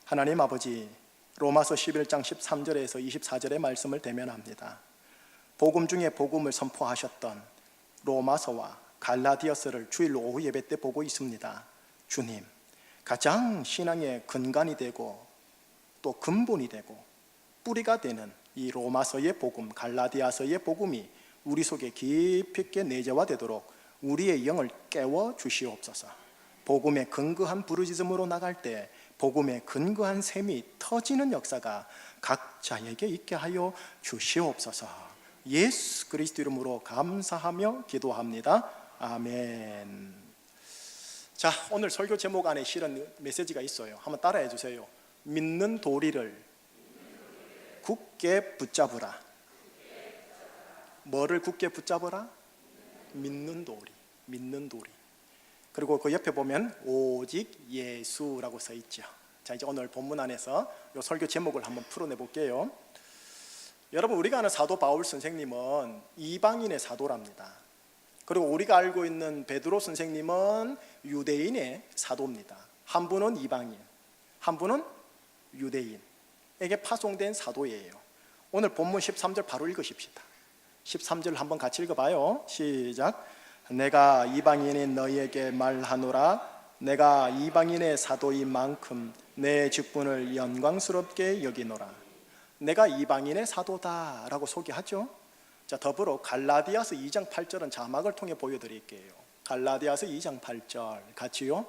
하나님 아버지, 로마서 11장 13절에서 24절의 말씀을 대면합니다. 복음 중에 복음을 선포하셨던 로마서와 갈라디아서를 주일 오후 예배 때 보고 있습니다. 주님, 가장 신앙의 근간이 되고 또 근본이 되고 뿌리가 되는 이 로마서의 복음, 갈라디아서의 복음이 우리 속에 깊이 있게 내재화되도록 우리의 영을 깨워 주시옵소서. 복음에 근거한 부르짖음으로 나갈 때 복음에 근거한 샘이 터지는 역사가 각자에게 있게 하여 주시옵소서. 예수 그리스도 이름으로 감사하며 기도합니다. 아멘. 자, 오늘 설교 제목 안에 실은 메시지가 있어요. 한번 따라해 주세요. 믿는 도리를 굳게 붙잡으라. 뭐를 굳게 붙잡으라? 믿는 도리. 믿는 도리. 그리고 그 옆에 보면 오직 예수라고 써 있죠. 자, 이제 오늘 본문 안에서 이 설교 제목을 한번 풀어내 볼게요. 여러분, 우리가 아는 사도 바울 선생님은 이방인의 사도랍니다. 그리고 우리가 알고 있는 베드로 선생님은 유대인의 사도입니다. 한 분은 이방인, 한 분은 유대인에게 파송된 사도예요. 오늘 본문 13절 바로 읽으십시다. 13절 한번 같이 읽어봐요. 시작. 내가 이방인인 너희에게 말하노라. 내가 이방인의 사도인 만큼 내 직분을 영광스럽게 여기노라. 내가 이방인의 사도다라고 소개하죠. 자, 더불어 갈라디아서 2장 8절은 자막을 통해 보여드릴게요. 갈라디아서 2장 8절 같이요.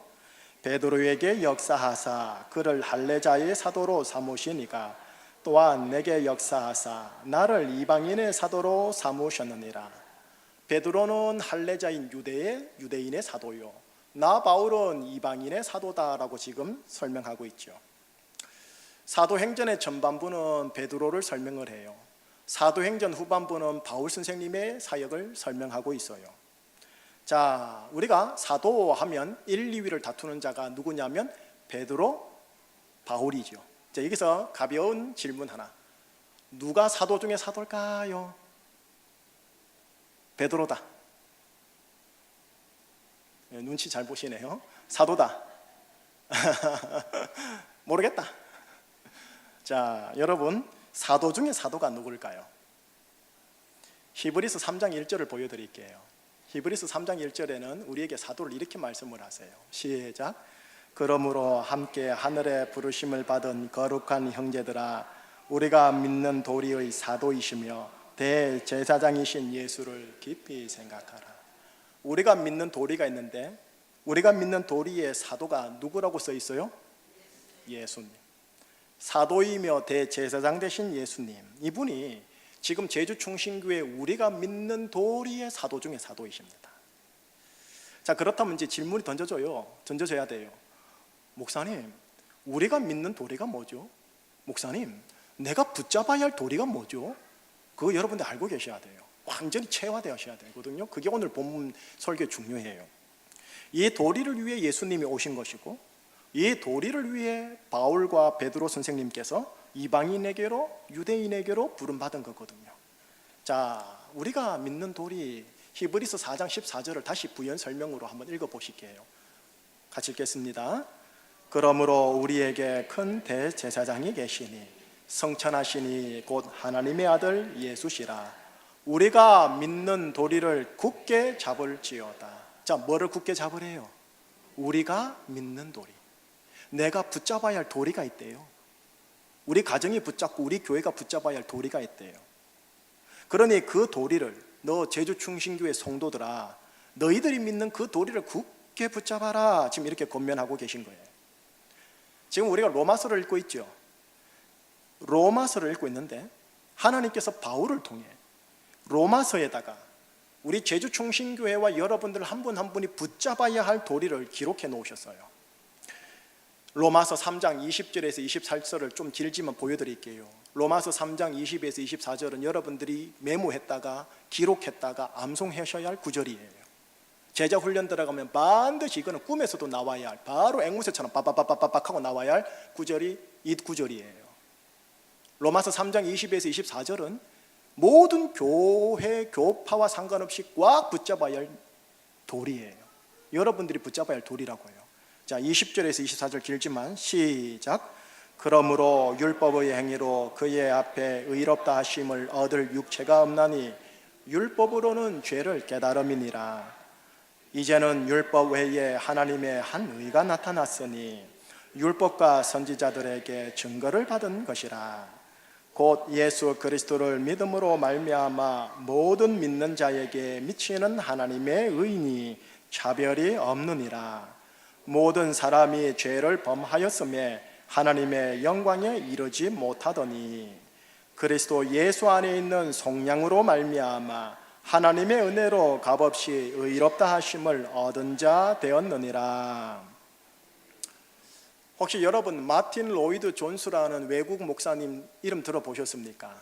베드로에게 역사하사 그를 할례자의 사도로 삼으시니가 또한 내게 역사하사 나를 이방인의 사도로 삼으셨느니라. 베드로는 할례자인 유대인의 사도요, 나 바울은 이방인의 사도다라고 지금 설명하고 있죠. 사도행전의 전반부는 베드로를 설명을 해요. 사도행전 후반부는 바울 선생님의 사역을 설명하고 있어요. 자, 우리가 사도하면 1, 2위를 다투는 자가 누구냐면 베드로, 바울이죠. 자, 여기서 가벼운 질문 하나. 누가 사도 중에 사도일까요? 베드로다. 눈치 잘 보시네요. 사도다. 모르겠다. 자, 여러분, 사도 중에 사도가 누굴까요? 히브리서 3장 1절을 보여드릴게요. 히브리서 3장 1절에는 우리에게 사도를 이렇게 말씀을 하세요. 시작. 그러므로 함께 하늘의 부르심을 받은 거룩한 형제들아, 우리가 믿는 도리의 사도이시며 대제사장이신 예수를 깊이 생각하라. 우리가 믿는 도리가 있는데, 우리가 믿는 도리의 사도가 누구라고 써 있어요? 예수님. 사도이며 대제사장 되신 예수님, 이분이 지금 제주충신교회 우리가 믿는 도리의 사도 중에 사도이십니다. 자, 그렇다면 이제 질문이 던져져야 돼요. 목사님, 우리가 믿는 도리가 뭐죠? 목사님, 내가 붙잡아야 할 도리가 뭐죠? 그거 여러분들 알고 계셔야 돼요. 완전히 체화되셔야 되거든요. 그게 오늘 본문 설교에 중요해요. 이 도리를 위해 예수님이 오신 것이고, 이 도리를 위해 바울과 베드로 선생님께서 이방인에게로, 유대인에게로 부름받은 거거든요. 자, 우리가 믿는 도리, 히브리서 4장 14절을 다시 부연 설명으로 한번 읽어보실게요. 같이 읽겠습니다. 그러므로 우리에게 큰 대제사장이 계시니 성천하시니 곧 하나님의 아들 예수시라. 우리가 믿는 도리를 굳게 잡을지어다. 자, 뭐를 굳게 잡으래요? 우리가 믿는 도리. 내가 붙잡아야 할 도리가 있대요. 우리 가정이 붙잡고 우리 교회가 붙잡아야 할 도리가 있대요. 그러니 그 도리를, 너 제주충신교회 성도들아, 너희들이 믿는 그 도리를 굳게 붙잡아라. 지금 이렇게 권면하고 계신 거예요. 지금 우리가 로마서를 읽고 있죠. 로마서를 읽고 있는데 하나님께서 바울을 통해 로마서에다가 우리 제주충신교회와 여러분들 한 분 한 분이 붙잡아야 할 도리를 기록해 놓으셨어요. 로마서 3장 20절에서 24절을 좀 길지만 보여드릴게요. 로마서 3장 20에서 24절은 여러분들이 메모했다가 기록했다가 암송하셔야 할 구절이에요. 제자 훈련 들어가면 반드시 이거는 꿈에서도 나와야 할, 바로 앵무새처럼 빠바바바박 하고 나와야 할 구절이 이 구절이에요. 로마서 3장 20에서 24절은 모든 교회, 교파와 상관없이 꽉 붙잡아야 할 도리예요. 여러분들이 붙잡아야 할 도리라고요. 자, 20절에서 24절 길지만 시작. 그러므로 율법의 행위로 그의 앞에 의롭다 하심을 얻을 육체가 없나니 율법으로는 죄를 깨달음이니라. 이제는 율법 외에 하나님의 한 의가 나타났으니 율법과 선지자들에게 증거를 받은 것이라. 곧 예수 그리스도를 믿음으로 말미암아 모든 믿는 자에게 미치는 하나님의 의인이 차별이 없느니라. 모든 사람이 죄를 범하였음에 하나님의 영광에 이르지 못하더니 그리스도 예수 안에 있는 속량으로 말미암아 하나님의 은혜로 값없이 의롭다 하심을 얻은 자 되었느니라. 혹시 여러분 마틴 로이드 존스라는 외국 목사님 이름 들어보셨습니까?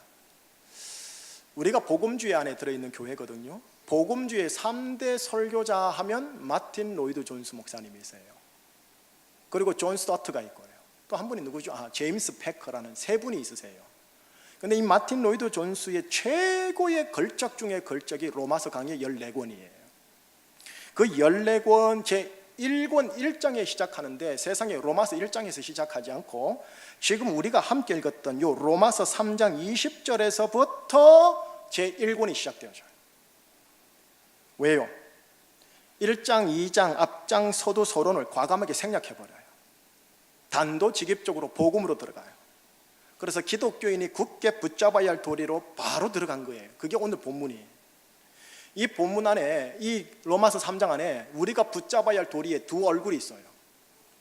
우리가 복음주의 안에 들어있는 교회거든요. 복음주의 3대 설교자 하면 마틴 로이드 존스 목사님이세요. 그리고 존 스타트가 있고요. 또 한 분이 누구죠? 제임스 패커라는 세 분이 있으세요. 근데 이 마틴 로이드 존스의 최고의 걸작 중의 걸작이 로마서 강의 14권이에요. 그 14권 제1권 1장에 시작하는데 세상에 로마서 1장에서 시작하지 않고 지금 우리가 함께 읽었던 요 로마서 3장 20절에서부터 제1권이 시작되어져요. 왜요? 1장, 2장, 앞장, 서두, 서론을 과감하게 생략해버려요. 단도직입적으로 복음으로 들어가요. 그래서 기독교인이 굳게 붙잡아야 할 도리로 바로 들어간 거예요. 그게 오늘 본문이에요. 이 본문 안에, 이 로마서 3장 안에 우리가 붙잡아야 할 도리에 두 얼굴이 있어요.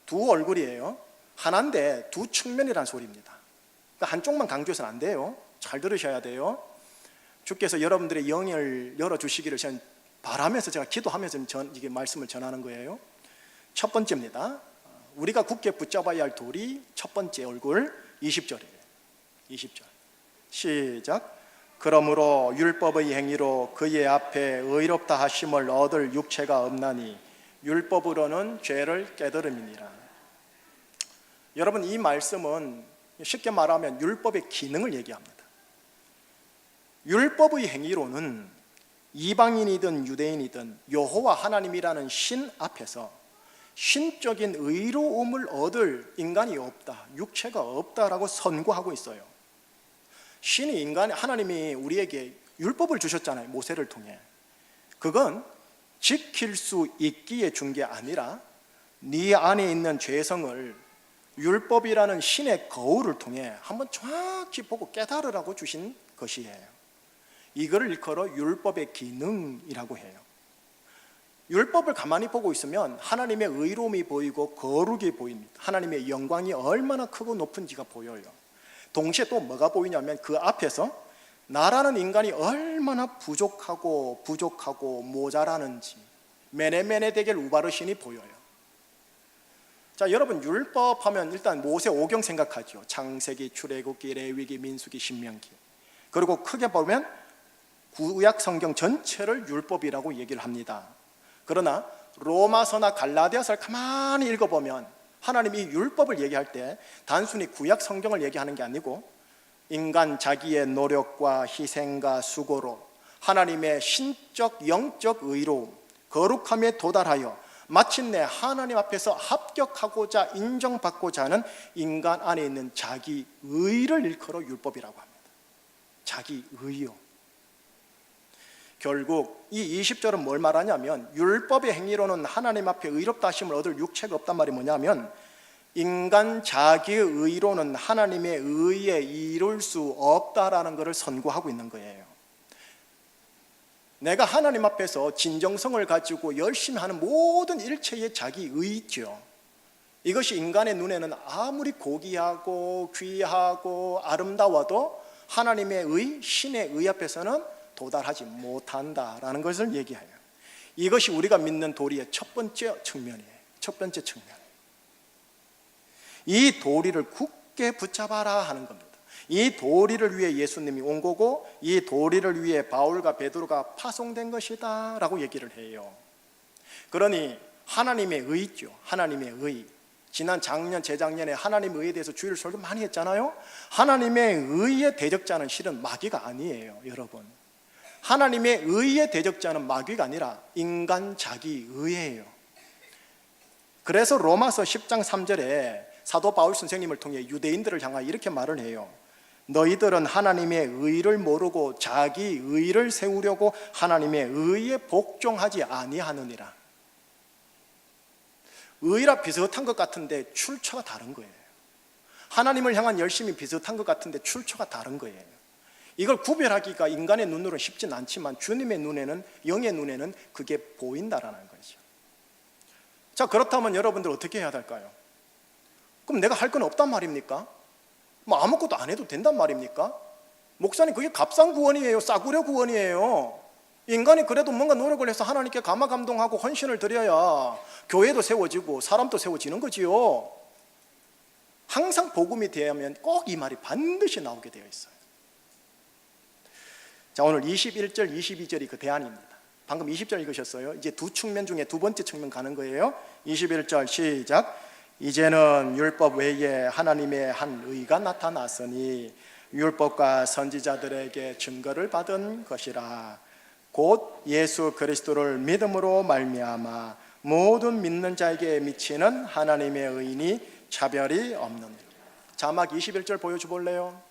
두 얼굴이에요. 하나인데 두 측면이라는 소리입니다. 그러니까 한쪽만 강조해서는 안 돼요. 잘 들으셔야 돼요. 주께서 여러분들의 영을 열어주시기를 저는 바라면서 제가 기도하면서 이게 말씀을 전하는 거예요. 첫 번째입니다. 우리가 굳게 붙잡아야 할 도리 첫 번째 얼굴 20절이에요. 20절 시작. 그러므로 율법의 행위로 그의 앞에 의롭다 하심을 얻을 육체가 없나니 율법으로는 죄를 깨달음이니라. 여러분 이 말씀은 쉽게 말하면 율법의 기능을 얘기합니다. 율법의 행위로는 이방인이든 유대인이든 여호와 하나님이라는 신 앞에서 신적인 의로움을 얻을 인간이 없다, 육체가 없다라고 선고하고 있어요. 신이 하나님이 우리에게 율법을 주셨잖아요. 모세를 통해. 그건 지킬 수 있기에 준 게 아니라 네 안에 있는 죄성을 율법이라는 신의 거울을 통해 한번 정확히 보고 깨달으라고 주신 것이에요. 이거를 일컬어 율법의 기능이라고 해요. 율법을 가만히 보고 있으면 하나님의 의로움이 보이고 거룩이 보입니다. 하나님의 영광이 얼마나 크고 높은지가 보여요. 동시에 또 뭐가 보이냐면 그 앞에서 나라는 인간이 얼마나 부족하고 모자라는지 메네데겔 우바르신이 보여요. 자, 여러분 율법 하면 일단 모세 오경 생각하죠. 창세기, 출애굽기, 레위기, 민수기, 신명기. 그리고 크게 보면 구약 성경 전체를 율법이라고 얘기를 합니다. 그러나 로마서나 갈라디아서를 가만히 읽어보면 하나님이 율법을 얘기할 때 단순히 구약 성경을 얘기하는 게 아니고 인간 자기의 노력과 희생과 수고로 하나님의 신적 영적 의로움, 거룩함에 도달하여 마침내 하나님 앞에서 합격하고자 인정받고자 하는 인간 안에 있는 자기 의를 일컬어 율법이라고 합니다. 자기 의요. 결국 이 20절은 뭘 말하냐면 율법의 행위로는 하나님 앞에 의롭다 하심을 얻을 육체가 없단 말이 뭐냐면 인간 자기의 의로는 하나님의 의에 이룰 수 없다라는 것을 선고하고 있는 거예요. 내가 하나님 앞에서 진정성을 가지고 열심히 하는 모든 일체의 자기 의죠. 이것이 인간의 눈에는 아무리 고귀하고 귀하고 아름다워도 하나님의 의, 신의 의 앞에서는 도달하지 못한다라는 것을 얘기해요. 이것이 우리가 믿는 도리의 첫 번째 측면이에요. 첫 번째 측면. 이 도리를 굳게 붙잡아라 하는 겁니다. 이 도리를 위해 예수님이 온 거고 이 도리를 위해 바울과 베드로가 파송된 것이다 라고 얘기를 해요. 그러니 하나님의 의죠. 하나님의 의. 지난 작년, 재작년에 하나님의 의에 대해서 주일 설교 많이 했잖아요. 하나님의 의의 대적자는 실은 마귀가 아니에요, 여러분. 하나님의 의의 대적자는 마귀가 아니라 인간 자기 의예요. 그래서 로마서 10장 3절에 사도 바울 선생님을 통해 유대인들을 향하여 이렇게 말을 해요. 너희들은 하나님의 의를 모르고 자기 의를 세우려고 하나님의 의에 복종하지 아니하느니라. 의라 비슷한 것 같은데 출처가 다른 거예요. 하나님을 향한 열심이 비슷한 것 같은데 출처가 다른 거예요. 이걸 구별하기가 인간의 눈으로는 쉽진 않지만 주님의 눈에는, 영의 눈에는 그게 보인다라는 거죠. 자, 그렇다면 여러분들 어떻게 해야 될까요? 그럼 내가 할 건 없단 말입니까? 뭐 아무것도 안 해도 된단 말입니까? 목사님, 그게 값싼 구원이에요. 싸구려 구원이에요. 인간이 그래도 뭔가 노력을 해서 하나님께 감화감동하고 헌신을 드려야 교회도 세워지고 사람도 세워지는 거지요. 항상 복음이 되면 꼭 이 말이 반드시 나오게 되어 있어요. 자, 오늘 21절, 22절이 그 대안입니다. 방금 20절 읽으셨어요. 이제 두 측면 중에 두 번째 측면 가는 거예요. 21절 시작. 이제는 율법 외에 하나님의 한 의가 나타났으니 율법과 선지자들에게 증거를 받은 것이라. 곧 예수 그리스도를 믿음으로 말미암아 모든 믿는 자에게 미치는 하나님의 의인이 차별이 없는. 자막 21절 보여줘 볼래요?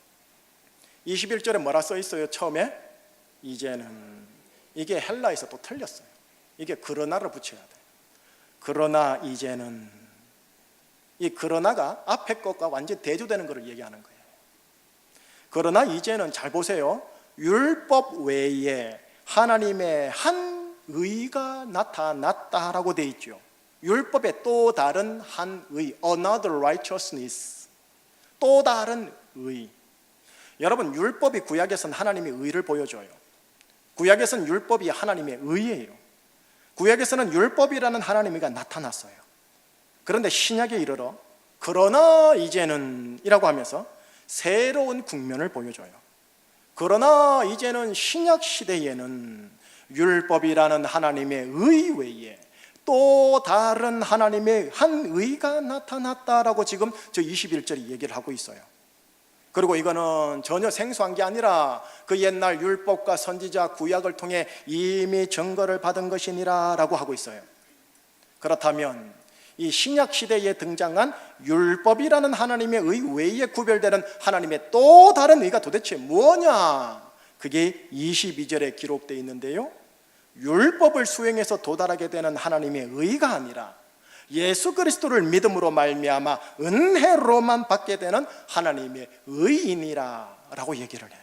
21절에 뭐라 써 있어요? 처음에 이제는, 이게 헬라에서 또 틀렸어요. 이게 그러나를 붙여야 돼요. 그러나 이제는, 이 그러나가 앞에 것과 완전히 대조되는 것을 얘기하는 거예요. 그러나 이제는 잘 보세요. 율법 외에 하나님의 한 의가 나타났다라고 되어 있죠. 율법의 또 다른 한 의, another righteousness, 또 다른 의. 여러분, 율법이 구약에서는 하나님의 의를 보여줘요. 구약에서는 율법이 하나님의 의예요. 구약에서는 율법이라는 하나님의 의가 나타났어요. 그런데 신약에 이르러 그러나 이제는 이라고 하면서 새로운 국면을 보여줘요. 그러나 이제는 신약 시대에는 율법이라는 하나님의 의 외에 또 다른 하나님의 한 의가 나타났다라고 지금 저 21절이 얘기를 하고 있어요. 그리고 이거는 전혀 생소한 게 아니라 그 옛날 율법과 선지자 구약을 통해 이미 증거를 받은 것이니라 라고 하고 있어요. 그렇다면 이 신약 시대에 등장한 율법이라는 하나님의 의 외에 구별되는 하나님의 또 다른 의가 도대체 뭐냐? 그게 22절에 기록되어 있는데요, 율법을 수행해서 도달하게 되는 하나님의 의가 아니라 예수 그리스도를 믿음으로 말미암아 은혜로만 받게 되는 하나님의 의인이라 라고 얘기를 해요.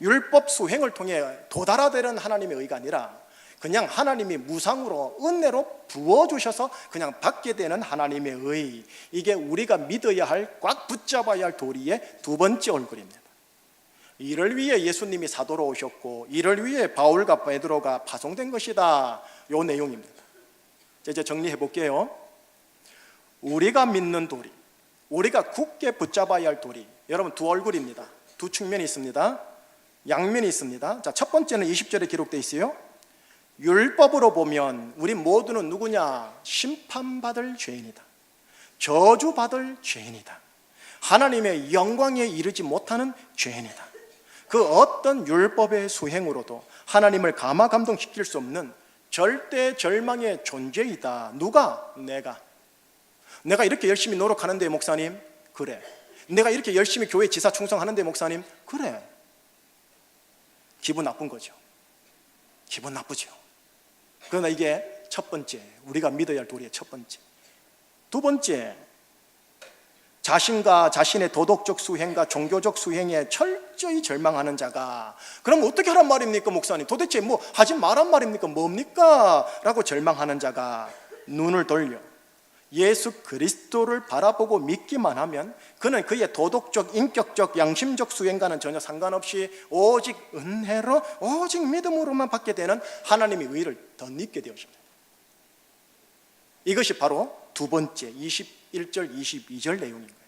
율법 수행을 통해 도달하되는 하나님의 의가 아니라 그냥 하나님이 무상으로 은혜로 부어주셔서 그냥 받게 되는 하나님의 의, 이게 우리가 믿어야 할, 꽉 붙잡아야 할 도리의 두 번째 얼굴입니다. 이를 위해 예수님이 사도로 오셨고 이를 위해 바울과 베드로가 파송된 것이다, 요 내용입니다. 이제 정리해 볼게요. 우리가 믿는 도리, 우리가 굳게 붙잡아야 할 도리, 여러분 두 얼굴입니다. 두 측면이 있습니다. 양면이 있습니다. 자, 첫 번째는 20절에 기록되어 있어요. 율법으로 보면 우리 모두는 누구냐? 심판받을 죄인이다, 저주받을 죄인이다, 하나님의 영광에 이르지 못하는 죄인이다. 그 어떤 율법의 수행으로도 하나님을 감화감동시킬 수 없는 절대 절망의 존재이다. 누가? 내가 이렇게 열심히 노력하는데 목사님, 그래. 내가 이렇게 열심히 교회 지사 충성하는데 목사님, 그래. 기분 나쁜 거죠. 기분 나쁘죠. 그러나 이게 첫 번째, 우리가 믿어야 할 도리의 첫 번째. 두 번째, 자신과 자신의 도덕적 수행과 종교적 수행에 철저히 절망하는 자가, 그럼 어떻게 하란 말입니까 목사님? 도대체 뭐 하지 말란 말입니까? 뭡니까? 라고 절망하는 자가 눈을 돌려 예수 그리스도를 바라보고 믿기만 하면 그는 그의 도덕적, 인격적, 양심적 수행과는 전혀 상관없이 오직 은혜로, 오직 믿음으로만 받게 되는 하나님의 의를 덧입게 되어집니다. 이것이 바로 두 번째 21절, 22절 내용인 거예요.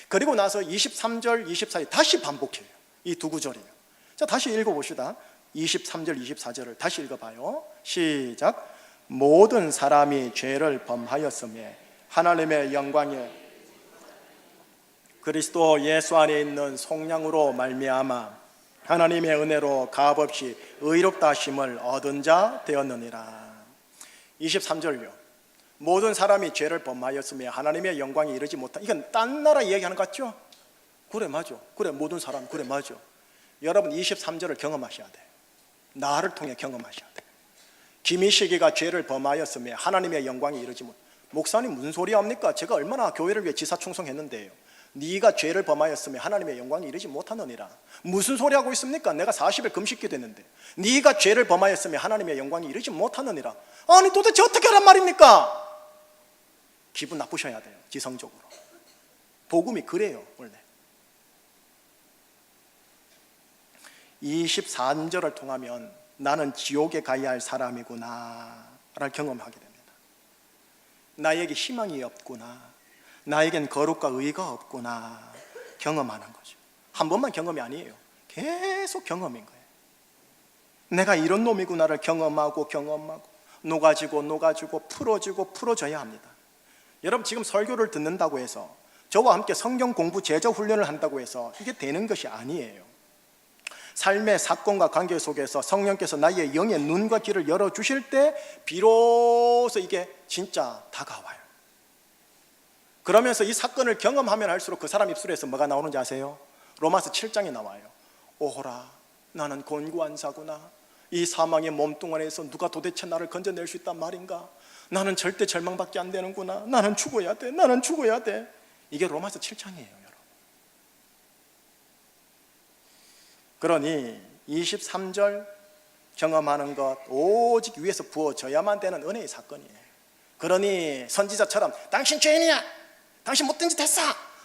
그리고 나서 23절, 24절 다시 반복해요. 이 두 구절이에요. 자, 다시 읽어봅시다. 23절, 24절을 다시 읽어봐요. 시작. 모든 사람이 죄를 범하였으며 하나님의 영광에 그리스도 예수 안에 있는 속량으로 말미암아 하나님의 은혜로 값없이 의롭다 하심을 얻은 자 되었느니라. 23절요. 모든 사람이 죄를 범하였으며 하나님의 영광에 이르지 못한, 이건 딴 나라 이야기하는 것 같죠? 그래 맞아. 그래 모든 사람 그래 맞아. 여러분 23절을 경험하셔야 돼. 나를 통해 경험하셔야 돼. 김희식이가 죄를 범하였으며 하나님의 영광에 이르지 못. 목사님 무슨 소리 합니까? 제가 얼마나 교회를 위해 지사충성했는데요. 네가 죄를 범하였으며 하나님의 영광에 이르지 못하느니라. 무슨 소리 하고 있습니까? 내가 40일 금식기 됐는데 네가 죄를 범하였으며 하나님의 영광에 이르지 못하느니라. 아니 도대체 어떻게 하란 말입니까? 기분 나쁘셔야 돼요. 지성적으로. 복음이 그래요 원래. 24절을 통하면 나는 지옥에 가야 할 사람이구나 를 경험하게 됩니다. 나에게 희망이 없구나, 나에겐 거룩과 의가 없구나 경험하는 거죠. 한 번만 경험이 아니에요. 계속 경험인 거예요. 내가 이런 놈이구나를 경험하고 녹아지고 풀어져야 합니다. 여러분 지금 설교를 듣는다고 해서, 저와 함께 성경 공부 제자 훈련을 한다고 해서 이게 되는 것이 아니에요. 삶의 사건과 관계 속에서 성령께서 나의 영의 눈과 귀를 열어주실 때 비로소 이게 진짜 다가와요. 그러면서 이 사건을 경험하면 할수록 그 사람 입술에서 뭐가 나오는지 아세요? 로마서 7장에 나와요. 오호라 나는 곤고한 자구나. 이 사망의 몸뚱아리에서 누가 도대체 나를 건져낼 수 있단 말인가. 나는 절대 절망밖에 안 되는구나. 나는 죽어야 돼. 나는 죽어야 돼. 이게 로마서 7장이에요. 그러니 23절 경험하는 것 오직 위에서 부어져야만 되는 은혜의 사건이에요. 그러니 선지자처럼 당신 죄인이야, 당신 못된 짓 했어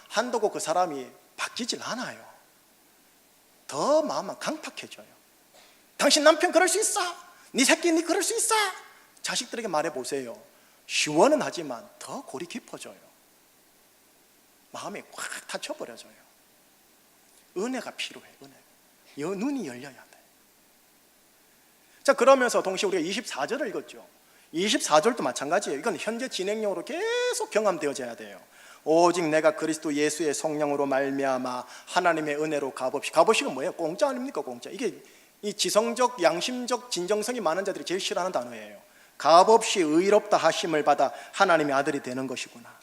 한다고 그 사람이 바뀌질 않아요. 더 마음만 강팍해져요. 당신 남편 그럴 수 있어, 네 새끼 네 그럴 수 있어. 자식들에게 말해보세요. 시원은 하지만 더 골이 깊어져요. 마음이 확 닫혀버려져요. 은혜가 필요해. 눈이 열려야 돼. 자, 그러면서 동시에 우리가 24절을 읽었죠. 24절도 마찬가지예요. 이건 현재 진행형으로 계속 경험되어져야 돼요. 오직 내가 그리스도 예수의 성령으로 말미암아 하나님의 은혜로 값없이. 값없이가 뭐예요? 공짜 아닙니까? 공짜. 이게 이 지성적 양심적 진정성이 많은 자들이 제일 싫어하는 단어예요. 값없이 의롭다 하심을 받아 하나님의 아들이 되는 것이구나.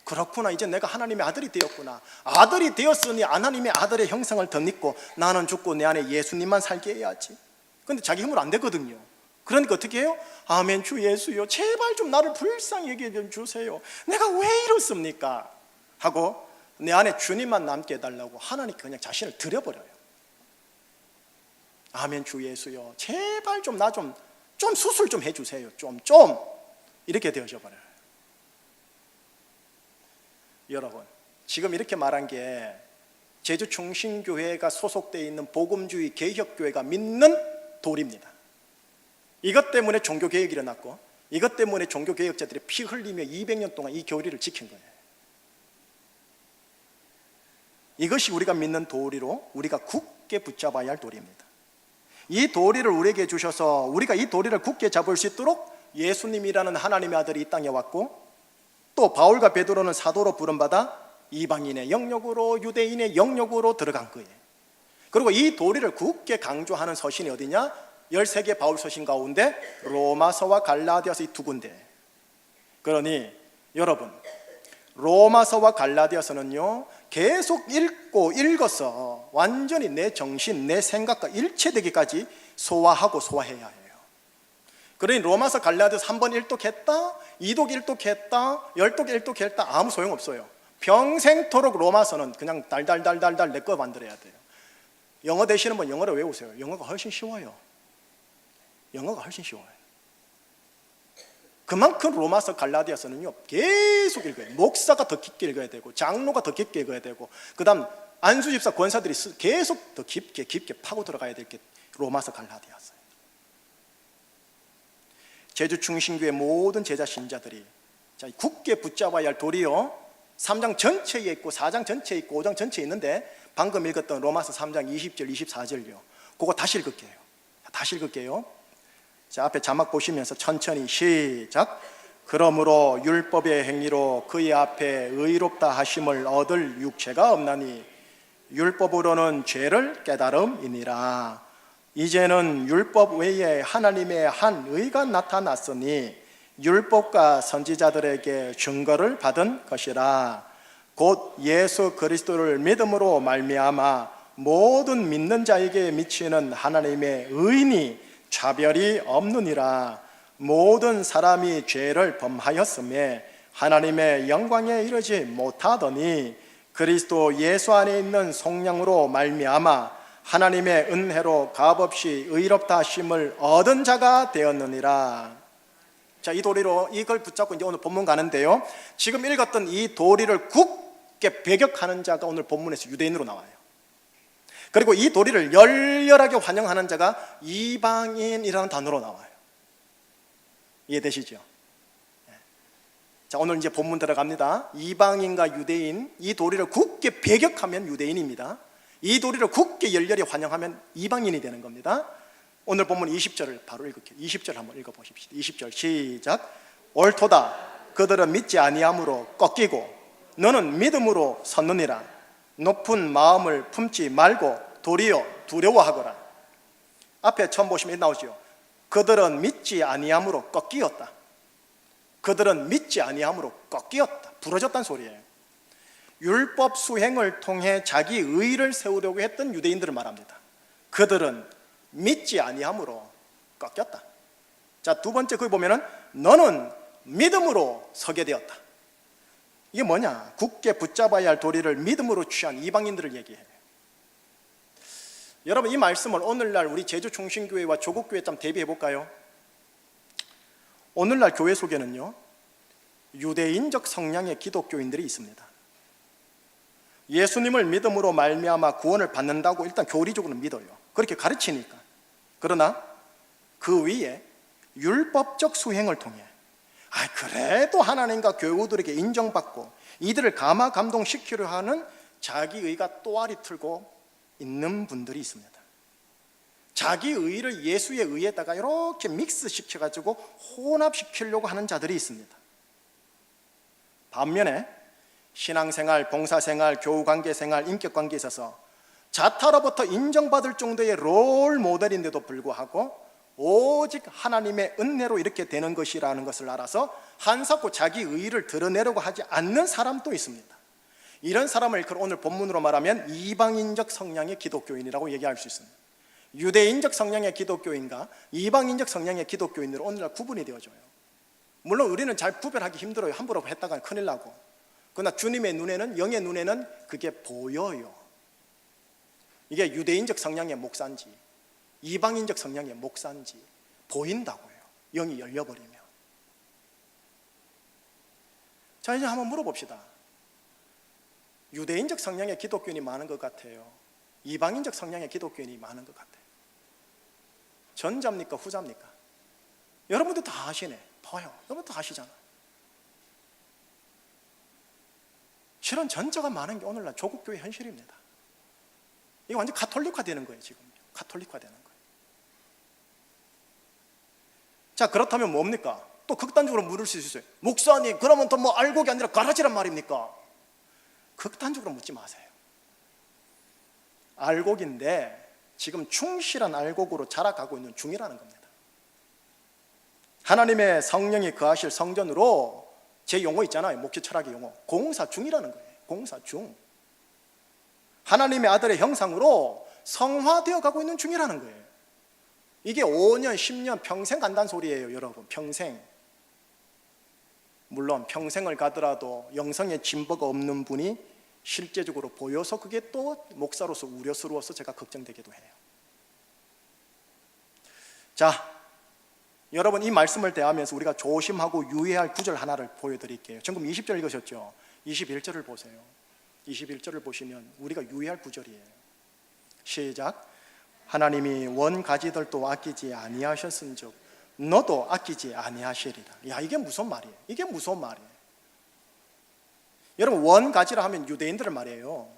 그렇구나, 이제 내가 하나님의 아들이 되었구나. 아들이 되었으니 하나님의 아들의 형상을 덧입고 나는 죽고 내 안에 예수님만 살게 해야지. 근데 자기 힘으로 안 되거든요. 그러니까 어떻게 해요? 아멘 주 예수요, 제발 좀 나를 불쌍히 여겨 좀 주세요. 내가 왜 이렇습니까? 하고 내 안에 주님만 남게 해달라고 하나님께 그냥 자신을 드려버려요. 아멘 주 예수요, 제발 좀 나 좀 수술 좀 해주세요. 좀 이렇게 되어져 버려요. 여러분 지금 이렇게 말한 게 제주충신교회가 소속되어 있는 복음주의 개혁교회가 믿는 도리입니다. 이것 때문에 종교개혁이 일어났고, 이것 때문에 종교개혁자들이 피 흘리며 200년 동안 이 교리를 지킨 거예요. 이것이 우리가 믿는 도리로 우리가 굳게 붙잡아야 할 도리입니다. 이 도리를 우리에게 주셔서 우리가 이 도리를 굳게 잡을 수 있도록 예수님이라는 하나님의 아들이 이 땅에 왔고, 또 바울과 베드로는 사도로 부름받아 이방인의 영역으로 유대인의 영역으로 들어간 거예요. 그리고 이 도리를 굳게 강조하는 서신이 어디냐? 13개 바울 서신 가운데 로마서와 갈라디아서 이 두 군데. 그러니 여러분 로마서와 갈라디아서는요 계속 읽어서 완전히 내 정신, 내 생각과 일체되기까지 소화해야 해요. 그러니 로마서 갈라디아서 한 번 일독했다, 2독 일독했다, 10독 일독했다 아무 소용없어요. 평생토록 로마서는 그냥 달달달달달 내 거 만들어야 돼요. 영어 되시는 분 영어를 외우세요. 영어가 훨씬 쉬워요. 영어가 훨씬 쉬워요. 그만큼 로마서 갈라디아서는요 계속 읽어야 돼요. 목사가 더 깊게 읽어야 되고, 장로가 더 깊게 읽어야 되고, 그 다음 안수집사 권사들이 계속 더 깊게 파고 들어가야 될 게 로마서 갈라디아서예요. 제주충신교회 모든 제자 신자들이 굳게 붙잡아야 할 도리요 3장 전체에 있고 4장 전체에 있고 5장 전체에 있는데, 방금 읽었던 로마서 3장 20절 24절요 그거 다시 읽을게요. 자, 앞에 자막 보시면서 천천히 시작. 그러므로 율법의 행위로 그의 앞에 의롭다 하심을 얻을 육체가 없나니 율법으로는 죄를 깨달음이니라. 이제는 율법 외에 하나님의 한 의가 나타났으니 율법과 선지자들에게 증거를 받은 것이라. 곧 예수 그리스도를 믿음으로 말미암아 모든 믿는 자에게 미치는 하나님의 의인이 차별이 없느니라. 모든 사람이 죄를 범하였음에 하나님의 영광에 이르지 못하더니 그리스도 예수 안에 있는 성령으로 말미암아 하나님의 은혜로 값없이 의롭다 하심을 얻은 자가 되었느니라. 자, 이 도리로 이걸 붙잡고 이제 오늘 본문 가는데요, 지금 읽었던 이 도리를 굳게 배격하는 자가 오늘 본문에서 유대인으로 나와요. 그리고 이 도리를 열렬하게 환영하는 자가 이방인이라는 단어로 나와요. 이해되시죠? 자, 오늘 이제 본문 들어갑니다. 이방인과 유대인, 이 도리를 굳게 배격하면 유대인입니다. 이 도리를 굳게 열렬히 환영하면 이방인이 되는 겁니다. 오늘 본문 20절을 바로 읽을게요. 20절 한번 읽어보십시오. 20절 시작. 옳도다. 그들은 믿지 아니함으로 꺾이고 너는 믿음으로 섰느니라. 높은 마음을 품지 말고 도리어 두려워하거라. 앞에 처음 보시면 나오죠. 그들은 믿지 아니함으로 꺾이었다. 그들은 믿지 아니함으로 꺾이었다, 부러졌다는 소리예요. 율법 수행을 통해 자기 의의를 세우려고 했던 유대인들을 말합니다. 그들은 믿지 아니함으로 꺾였다. 자, 두 번째 거기 보면은 너는 믿음으로 서게 되었다. 이게 뭐냐? 굳게 붙잡아야 할 도리를 믿음으로 취한 이방인들을 얘기해요. 여러분, 이 말씀을 오늘날 우리 제주 충신교회와 조국교회 좀 대비해 볼까요? 오늘날 교회 속에는요, 유대인적 성향의 기독교인들이 있습니다. 예수님을 믿음으로 말미암아 구원을 받는다고 일단 교리적으로는 믿어요. 그렇게 가르치니까. 그러나 그 위에 율법적 수행을 통해 그래도 하나님과 교우들에게 인정받고 이들을 감화 감동시키려 하는 자기의가 또아리 틀고 있는 분들이 있습니다. 자기 의를 예수의 의에다가 이렇게 믹스시켜가지고 혼합시키려고 하는 자들이 있습니다. 반면에 신앙생활, 봉사생활, 교우관계생활, 인격관계에 있어서 자타로부터 인정받을 정도의 롤 모델인데도 불구하고 오직 하나님의 은혜로 이렇게 되는 것이라는 것을 알아서 한사코 자기 의를 드러내려고 하지 않는 사람도 있습니다. 이런 사람을 오늘 본문으로 말하면 이방인적 성향의 기독교인이라고 얘기할 수 있습니다. 유대인적 성향의 기독교인과 이방인적 성향의 기독교인으로 오늘날 구분이 되어져요. 물론 우리는 잘 구별하기 힘들어요. 함부로 했다가 큰일 나고. 그러나 주님의 눈에는, 영의 눈에는 그게 보여요. 이게 유대인적 성향의 목사인지 이방인적 성향의 목사인지 보인다고요. 영이 열려버리면. 자, 이제 한번 물어봅시다. 유대인적 성향의 기독교인이 많은 것 같아요? 이방인적 성향의 기독교인이 많은 것 같아요? 전자입니까? 후자입니까? 여러분도 다 아시네. 봐요. 여러분도 아시잖아. 실은 전자가 많은 게 오늘날 조국교회 현실입니다. 이거 완전 가톨릭화 되는 거예요. 지금 가톨릭화 되는 거예요. 자, 그렇다면 뭡니까? 또 극단적으로 물을 수 있어요. 목사님, 그러면 또 뭐 알곡이 아니라 가라지란 말입니까? 극단적으로 묻지 마세요. 알곡인데 지금 충실한 알곡으로 자라가고 있는 중이라는 겁니다. 하나님의 성령이 거하실 성전으로, 제 용어 있잖아요. 목회 철학의 용어. 공사 중이라는 거예요. 공사 중. 하나님의 아들의 형상으로 성화되어 가고 있는 중이라는 거예요. 이게 5년, 10년, 평생 간다는 소리예요. 여러분, 평생. 물론 평생을 가더라도 영성의 진보가 없는 분이 실제적으로 보여서 그게 또 목사로서 우려스러워서 제가 걱정되기도 해요. 자, 여러분, 이 말씀을 대하면서 우리가 조심하고 유의할 구절 하나를 보여드릴게요. 지금 20절 읽으셨죠? 21절을 보세요. 21절을 보시면 우리가 유의할 구절이에요. 시작. 하나님이 원 가지들도 아끼지 아니하셨은즉 너도 아끼지 아니하시리라. 야, 이게 무슨 말이에요? 이게 무슨 말이에요? 여러분, 원 가지라 하면 유대인들을 말해요.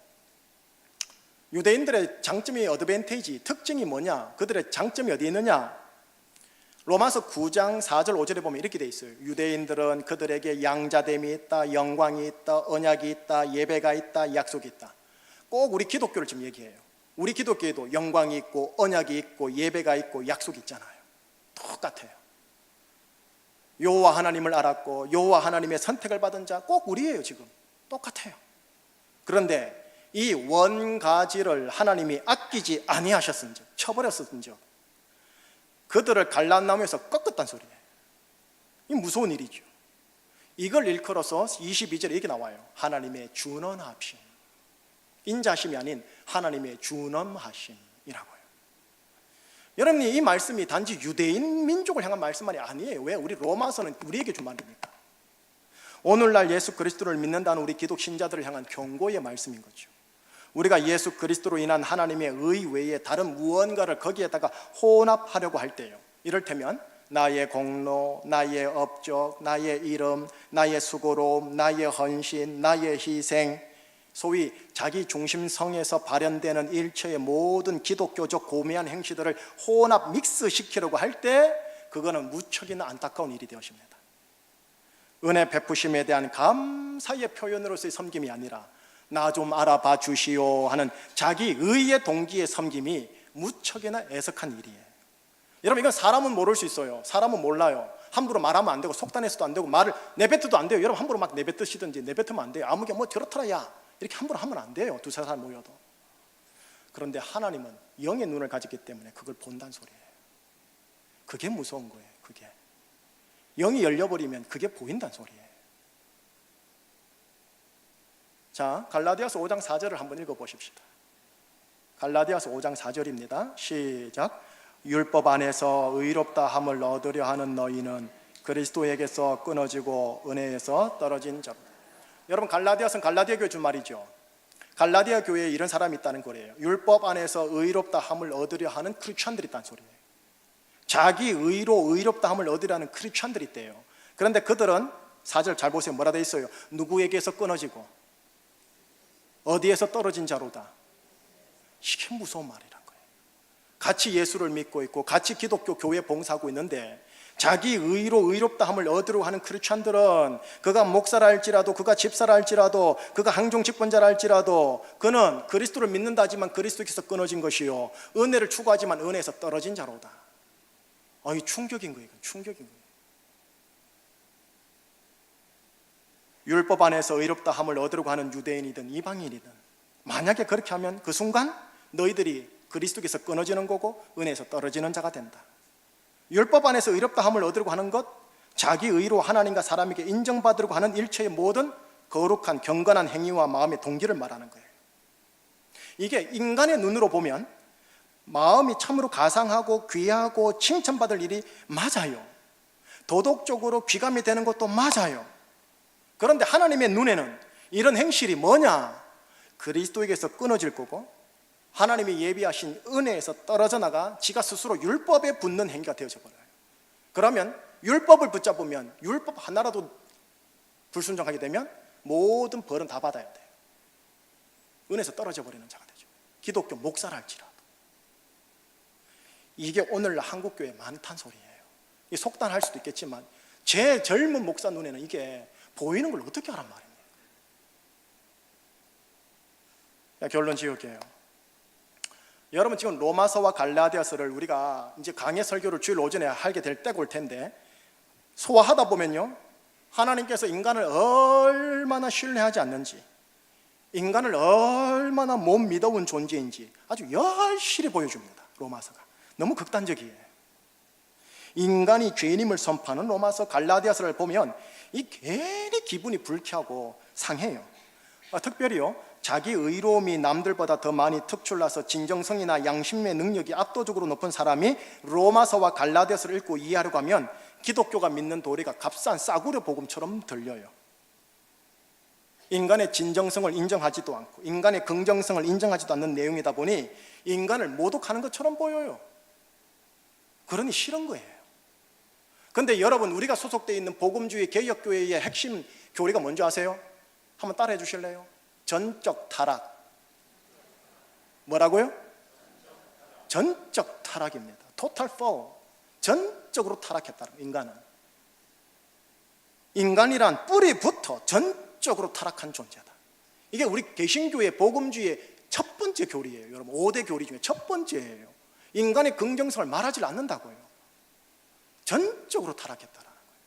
유대인들의 장점이, 어드밴테이지, 특징이 뭐냐? 그들의 장점이 어디에 있느냐? 로마서 9장 4절 5절에 보면 이렇게 돼 있어요. 유대인들은 그들에게 양자됨이 있다, 영광이 있다, 언약이 있다, 예배가 있다, 약속이 있다. 꼭 우리 기독교를 지금 얘기해요. 우리 기독교에도 영광이 있고 언약이 있고 예배가 있고 약속이 있잖아요. 똑같아요. 여호와 하나님을 알았고 여호와 하나님의 선택을 받은 자 꼭 우리예요. 지금 똑같아요. 그런데 이 원가지를 하나님이 아끼지 아니하셨은즉, 쳐버렸은즉 그들을 갈라나무에서 꺾었단 소리예요. 이 무서운 일이죠. 이걸 일컬어서 22절에 이렇게 나와요. 하나님의 준엄하심. 인자심이 아닌 하나님의 준엄하심이라고요. 여러분이 이 말씀이 단지 유대인 민족을 향한 말씀만이 아니에요. 왜? 우리 로마서는 우리에게 준 말입니까? 오늘날 예수 그리스도를 믿는다는 우리 기독 신자들을 향한 경고의 말씀인 거죠. 우리가 예수 그리스도로 인한 하나님의 의 외에 다른 무언가를 거기에다가 혼합하려고 할 때요, 이를테면 나의 공로, 나의 업적, 나의 이름, 나의 수고로움, 나의 헌신, 나의 희생, 소위 자기 중심성에서 발현되는 일체의 모든 기독교적 고매한 행실들을 혼합 믹스시키려고 할 때 그거는 무척이나 안타까운 일이 되어집니다. 은혜 베푸심에 대한 감사의 표현으로서의 섬김이 아니라 나 좀 알아봐 주시오 하는 자기 의의 동기의 섬김이 무척이나 애석한 일이에요. 여러분, 이건 사람은 모를 수 있어요. 사람은 몰라요. 함부로 말하면 안 되고 속단해서도 안 되고 말을 내뱉어도 안 돼요. 여러분, 함부로 막 내뱉으시든지 내뱉으면 안 돼요. 아무게 뭐 저렇더라 야 이렇게 함부로 하면 안 돼요. 두세 사람 모여도. 그런데 하나님은 영의 눈을 가졌기 때문에 그걸 본다는 소리예요. 그게 무서운 거예요. 그게 영이 열려버리면 그게 보인다는 소리예요. 자, 갈라디아서 5장 4절을 한번 읽어보십시다. 갈라디아서 5장 4절입니다. 시작. 율법 안에서 의롭다 함을 얻으려 하는 너희는 그리스도에게서 끊어지고 은혜에서 떨어진 자로. 여러분, 갈라디아서는 갈라디아 교회 준 말이죠. 갈라디아 교회에 이런 사람이 있다는 거예요. 율법 안에서 의롭다 함을 얻으려 하는 크리스천들이 있다는 소리예요. 자기 의로 의롭다 함을 얻으려 하는 크리스천들이 있대요. 그런데 그들은 4절 잘 보세요. 뭐라 돼 있어요? 누구에게서 끊어지고 어디에서 떨어진 자로다. 이게 무서운 말이란 거예요. 같이 예수를 믿고 있고 같이 기독교 교회 봉사하고 있는데 자기 의로 의롭다 함을 얻으려고 하는 크리스천들은 그가 목사라 할지라도 그가 집사라 할지라도 그가 항종 집권자라 할지라도 그는 그리스도를 믿는다 하지만 그리스도께서 끊어진 것이요 은혜를 추구하지만 은혜에서 떨어진 자로다. 이 충격인 거예요. 충격인 거예요. 율법 안에서 의롭다 함을 얻으려고 하는 유대인이든 이방인이든 만약에 그렇게 하면 그 순간 너희들이 그리스도께서 끊어지는 거고 은혜에서 떨어지는 자가 된다. 율법 안에서 의롭다 함을 얻으려고 하는 것, 자기 의로 하나님과 사람에게 인정받으려고 하는 일체의 모든 거룩한 경건한 행위와 마음의 동기를 말하는 거예요. 이게 인간의 눈으로 보면 마음이 참으로 가상하고 귀하고 칭찬받을 일이 맞아요. 도덕적으로 귀감이 되는 것도 맞아요. 그런데 하나님의 눈에는 이런 행실이 뭐냐? 그리스도에게서 끊어질 거고 하나님이 예비하신 은혜에서 떨어져 나가 지가 스스로 율법에 붙는 행위가 되어져 버려요. 그러면 율법을 붙잡으면 율법 하나라도 불순종하게 되면 모든 벌은 다 받아야 돼요. 은혜에서 떨어져 버리는 자가 되죠. 기독교 목사라 할지라도. 이게 오늘날 한국교회에 많다는 소리예요. 속단할 수도 있겠지만 제 젊은 목사 눈에는 이게 보이는 걸 어떻게 하란 말입니까? 결론 지을게요. 여러분, 지금 로마서와 갈라디아서를 우리가 이제 강해 설교를 주일 오전에 하게 될 때가 올 텐데 소화하다 보면요, 하나님께서 인간을 얼마나 신뢰하지 않는지, 인간을 얼마나 못 믿어온 존재인지 아주 열실히 보여줍니다. 로마서가 너무 극단적이에요. 인간이 죄인임을 선포하는 로마서 갈라디아서를 보면 이 괜히 기분이 불쾌하고 상해요. 특별히요, 자기 의로움이 남들보다 더 많이 특출나서 진정성이나 양심의 능력이 압도적으로 높은 사람이 로마서와 갈라디아서를 읽고 이해하려고 하면 기독교가 믿는 도리가 값싼 싸구려 복음처럼 들려요. 인간의 진정성을 인정하지도 않고 인간의 긍정성을 인정하지도 않는 내용이다 보니 인간을 모독하는 것처럼 보여요. 그러니 싫은 거예요. 그런데 여러분, 우리가 소속되어 있는 복음주의 개혁교회의 핵심 교리가 뭔지 아세요? 한번 따라해 주실래요? 전적 타락. 뭐라고요? 전적 타락입니다. Total fall. 전적으로 타락했다는 인간은. 인간이란 뿌리부터 전적으로 타락한 존재다. 이게 우리 개신교의 복음주의의 첫 번째 교리예요. 여러분, 5대 교리 중에 첫 번째예요. 인간의 긍정성을 말하지 않는다고요. 전적으로 타락했다라는 거예요.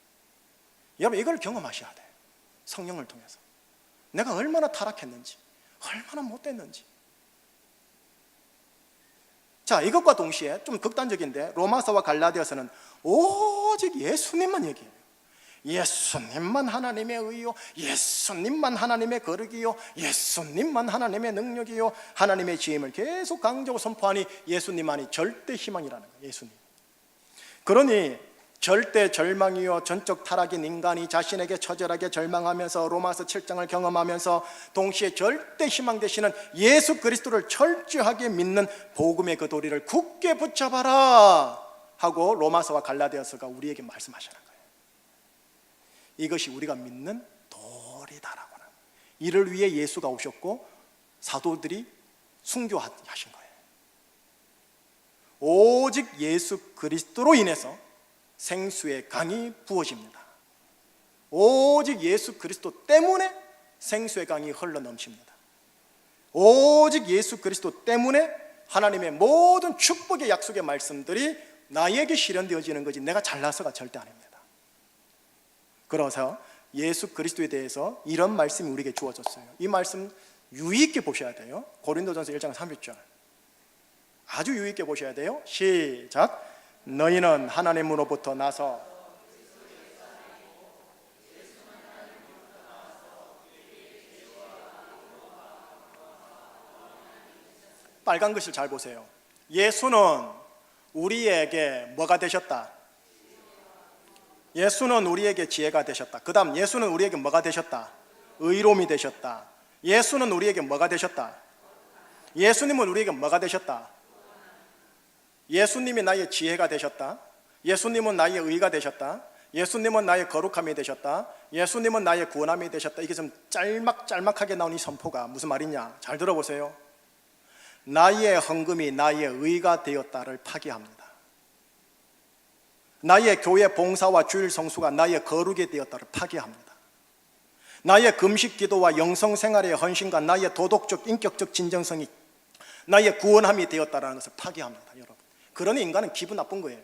여러분 이걸 경험하셔야 돼요. 성령을 통해서 내가 얼마나 타락했는지, 얼마나 못됐는지. 자, 이것과 동시에 좀 극단적인데 로마서와 갈라디아서는 오직 예수님만 얘기해요. 예수님만 하나님의 의요, 예수님만 하나님의 거룩이요, 예수님만 하나님의 능력이요, 하나님의 지음을 계속 강조하고 선포하니 예수님만이 절대 희망이라는 거예요. 예수님. 그러니 절대 절망이요 전적 타락인 인간이 자신에게 처절하게 절망하면서 로마서 7장을 경험하면서 동시에 절대 희망 되시는 예수 그리스도를 철저하게 믿는 복음의 그 도리를 굳게 붙잡아라 하고 로마서와 갈라디아서가 우리에게 말씀하시는 거예요. 이것이 우리가 믿는 도리다라고는, 이를 위해 예수가 오셨고 사도들이 순교하신 거예요. 오직 예수 그리스도로 인해서 생수의 강이 부어집니다. 오직 예수 그리스도 때문에 생수의 강이 흘러 넘칩니다. 오직 예수 그리스도 때문에 하나님의 모든 축복의 약속의 말씀들이 나에게 실현되어지는 거지 내가 잘나서가 절대 아닙니다. 그래서 예수 그리스도에 대해서 이런 말씀이 우리에게 주어졌어요. 이 말씀 유의 있게 보셔야 돼요. 고린도전서 1장 30절 아주 유의 있게 보셔야 돼요. 시작. 너희는 하나님으로부터 나서 빨간 글씨를 잘 보세요. 예수는 우리에게 뭐가 되셨다? 예수는 우리에게 지혜가 되셨다. 그 다음 예수는 우리에게 뭐가 되셨다? 의로움이 되셨다. 예수는 우리에게 뭐가 되셨다? 예수님은 우리에게 뭐가 되셨다? 예수님이 나의 지혜가 되셨다. 예수님은 나의 의가 되셨다. 예수님은 나의 거룩함이 되셨다. 예수님은 나의 구원함이 되셨다. 이게 좀 짤막짤막하게 나온 이 선포가 무슨 말이냐? 잘 들어보세요. 나의 헌금이 나의 의가 되었다를 파기합니다. 나의 교회 봉사와 주일 성수가 나의 거룩이 되었다를 파기합니다. 나의 금식 기도와 영성생활의 헌신과 나의 도덕적 인격적 진정성이 나의 구원함이 되었다는 것을 파기합니다. 여러분, 그러니 인간은 기분 나쁜 거예요.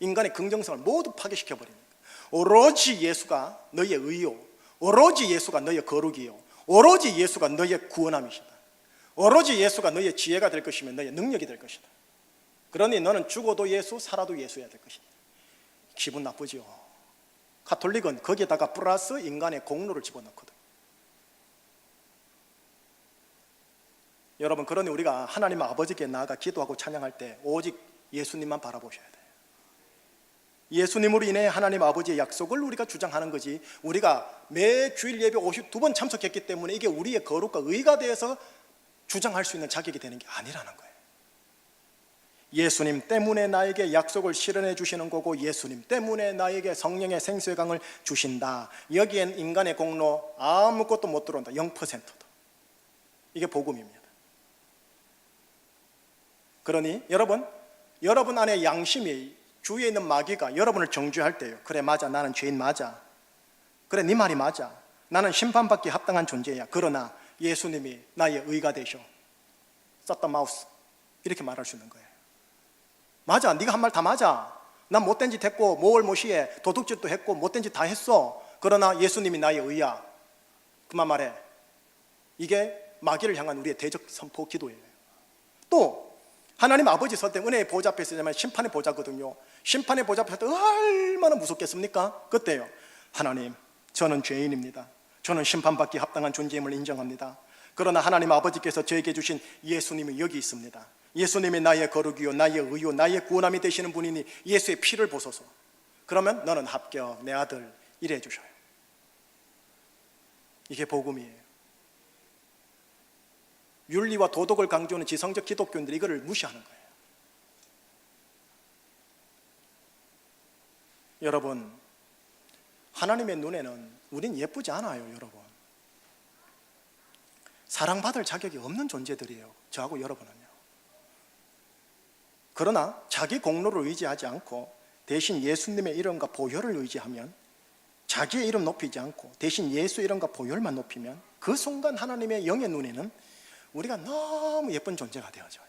인간의 긍정성을 모두 파괴시켜버립니다. 오로지 예수가 너의 의요, 오로지 예수가 너의 거룩이요, 오로지 예수가 너의 구원함이시다. 오로지 예수가 너의 지혜가 될 것이며 너의 능력이 될 것이다. 그러니 너는 죽어도 예수, 살아도 예수여야 될 것이다. 기분 나쁘죠. 가톨릭은 거기에다가 플러스 인간의 공로를 집어넣거든. 여러분, 그러니 우리가 하나님 아버지께 나아가 기도하고 찬양할 때 오직 예수님만 바라보셔야 돼요. 예수님으로 인해 하나님 아버지의 약속을 우리가 주장하는 거지, 우리가 매 주일 예배 52번 참석했기 때문에 이게 우리의 거룩과 의가 되어서 주장할 수 있는 자격이 되는 게 아니라는 거예요. 예수님 때문에 나에게 약속을 실현해 주시는 거고, 예수님 때문에 나에게 성령의 생수의 강을 주신다. 여기엔 인간의 공로 아무것도 못 들어온다. 0%도. 이게 복음입니다. 그러니 여러분 안에 양심이, 주위에 있는 마귀가 여러분을 정죄할 때요, 그래 맞아, 나는 죄인 맞아, 그래 네 말이 맞아, 나는 심판받기 합당한 존재야, 그러나 예수님이 나의 의가 되셔, 쌌다 마우스, 이렇게 말할 수 있는 거예요. 맞아, 네가 한 말 다 맞아, 난 못된 짓 했고 모월 모시에 도둑질도 했고 못된 짓 다 했어, 그러나 예수님이 나의 의야, 그만 말해. 이게 마귀를 향한 우리의 대적 선포 기도예요. 또 하나님 아버지 설 때 은혜의 보좌 앞에 서자면 심판의 보좌거든요. 심판의 보좌 앞에 설 때 얼마나 무섭겠습니까? 그때요, 하나님, 저는 죄인입니다. 저는 심판받기 합당한 존재임을 인정합니다. 그러나 하나님 아버지께서 저에게 주신 예수님이 여기 있습니다. 예수님이 나의 거룩이요, 나의 의요, 나의 구원함이 되시는 분이니 예수의 피를 보소서. 그러면 너는 합격, 내 아들, 이래 주셔요. 이게 복음이에요. 윤리와 도덕을 강조하는 지성적 기독교인들이 이거를 무시하는 거예요. 여러분, 하나님의 눈에는 우린 예쁘지 않아요. 여러분, 사랑받을 자격이 없는 존재들이에요, 저하고 여러분은요. 그러나 자기 공로를 의지하지 않고 대신 예수님의 이름과 보혈을 의지하면, 자기의 이름 높이지 않고 대신 예수 이름과 보혈만 높이면, 그 순간 하나님의 영의 눈에는 우리가 너무 예쁜 존재가 되어져요.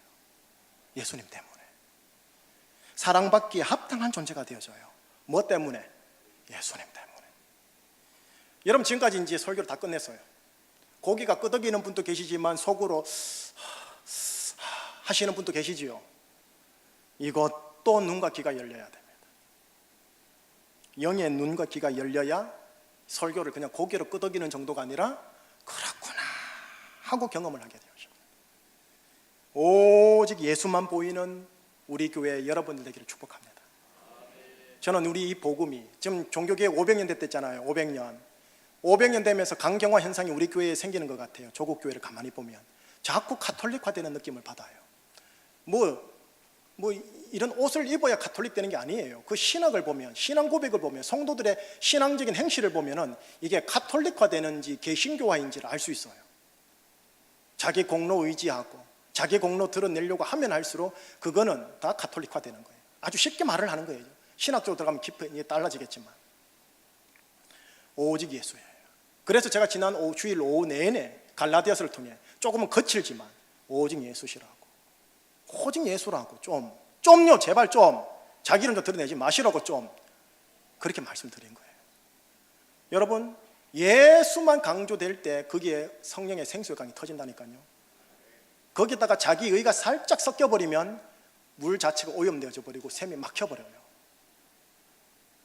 예수님 때문에 사랑받기에 합당한 존재가 되어져요. 뭐 때문에? 예수님 때문에. 여러분 지금까지 이제 설교를 다 끝냈어요. 고기가 끄덕이는 분도 계시지만 속으로 하시는 분도 계시지요. 이것도 눈과 귀가 열려야 됩니다. 영의 눈과 귀가 열려야 설교를 그냥 고개로 끄덕이는 정도가 아니라 그렇구나 하고 경험을 하게 되죠. 오직 예수만 보이는 우리 교회 여러분들 되기를 축복합니다. 저는 우리 이 복음이 지금 종교개혁 500년 됐댔잖아요. 500년 되면서 강경화 현상이 우리 교회에 생기는 것 같아요. 조국 교회를 가만히 보면 자꾸 카톨릭화되는 느낌을 받아요. 뭐 이런 옷을 입어야 카톨릭 되는 게 아니에요. 그 신학을 보면, 신앙 고백을 보면, 성도들의 신앙적인 행실을 보면은 이게 카톨릭화되는지 개신교화인지를 알 수 있어요. 자기 공로 의지하고 자기 공로 드러내려고 하면 할수록 그거는 다 카톨릭화되는 거예요. 아주 쉽게 말을 하는 거예요. 신학적으로 들어가면 깊이 달라지겠지만 오직 예수예요. 그래서 제가 지난 주일 오후 내내 갈라디아서를 통해 조금은 거칠지만 오직 예수시라고, 오직 예수라고 좀요 제발 좀 자기 이름 좀 드러내지 마시라고 좀 그렇게 말씀드린 거예요. 여러분 예수만 강조될 때 거기에 성령의 생수의 강이 터진다니까요. 거기다가 자기 의가 살짝 섞여버리면 물 자체가 오염되어져 버리고 샘이 막혀버려요.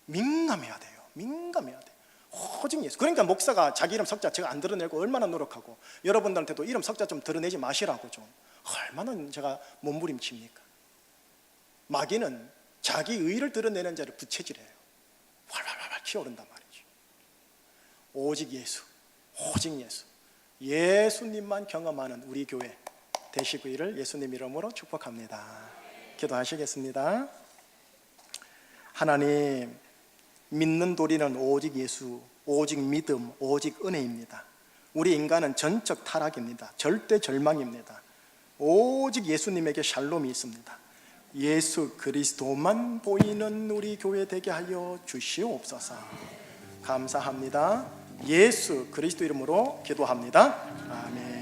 민감해야 돼요. 민감해야 돼요. 오직 예수. 그러니까 목사가 자기 이름 석자 제가 안 드러내고 얼마나 노력하고 여러분들한테도 이름 석자 좀 드러내지 마시라고 좀 얼마나 제가 몸부림칩니까? 마귀는 자기 의를 드러내는 자를 부채질해요. 활활활 키워오른단 말이죠. 오직 예수, 오직 예수, 예수님만 경험하는 우리 교회 되시기를 예수님 이름으로 축복합니다. 기도하시겠습니다. 하나님, 믿는 도리는 오직 예수, 오직 믿음, 오직 은혜입니다. 우리 인간은 전적 타락입니다. 절대 절망입니다. 오직 예수님에게 샬롬이 있습니다. 예수 그리스도만 보이는 우리 교회 되게 하여 주시옵소서. 감사합니다. 예수 그리스도 이름으로 기도합니다. 아멘.